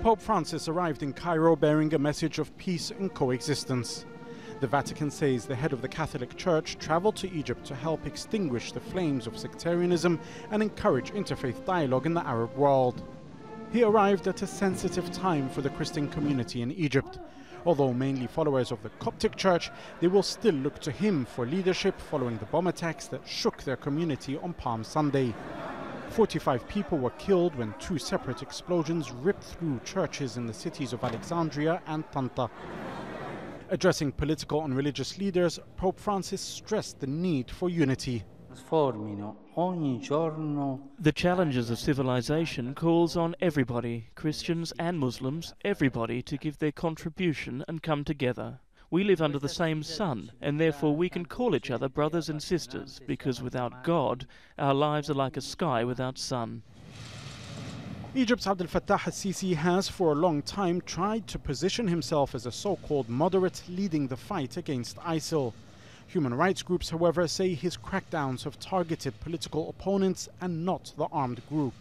Pope Francis arrived in Cairo bearing a message of peace and coexistence. The Vatican says the head of the Catholic Church traveled to Egypt to help extinguish the flames of sectarianism and encourage interfaith dialogue in the Arab world. He arrived at a sensitive time for the Christian community in Egypt. Although mainly followers of the Coptic Church, they will still look to him for leadership following the bomb attacks that shook their community on Palm Sunday. 45 people were killed when two separate explosions ripped through churches in the cities of Alexandria and Tanta. Addressing political and religious leaders, Pope Francis stressed the need for unity. The challenges of civilization calls on everybody, Christians and Muslims, everybody to give their contribution and come together. We live under the same sun, and therefore we can call each other brothers and sisters, because without God, our lives are like a sky without sun. Egypt's Abdel Fattah al-Sisi has for a long time tried to position himself as a so-called moderate leading the fight against ISIL. Human rights groups, however, say his crackdowns have targeted political opponents and not the armed group.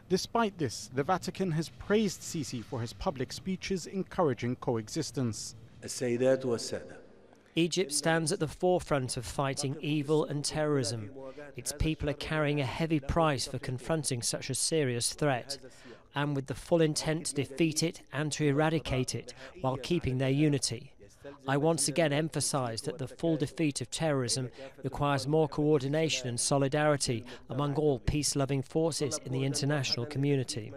Despite this, the Vatican has praised Sisi for his public speeches encouraging coexistence. Egypt stands at the forefront of fighting evil and terrorism. Its people are carrying a heavy price for confronting such a serious threat, and with the full intent to defeat it and to eradicate it while keeping their unity. I once again emphasize that the full defeat of terrorism requires more coordination and solidarity among all peace-loving forces in the international community.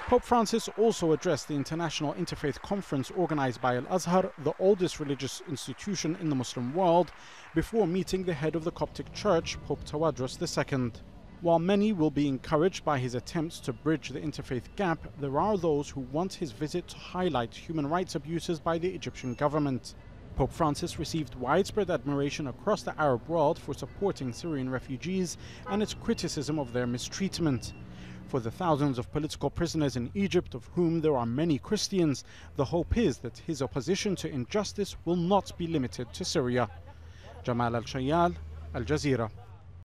Pope Francis also addressed the International Interfaith Conference organized by Al-Azhar, the oldest religious institution in the Muslim world, before meeting the head of the Coptic Church, Pope Tawadros II. While many will be encouraged by his attempts to bridge the interfaith gap, there are those who want his visit to highlight human rights abuses by the Egyptian government. Pope Francis received widespread admiration across the Arab world for supporting Syrian refugees and its criticism of their mistreatment. For the thousands of political prisoners in Egypt, of whom there are many Christians, the hope is that his opposition to injustice will not be limited to Syria. Jamal Elshayyal, Al Jazeera.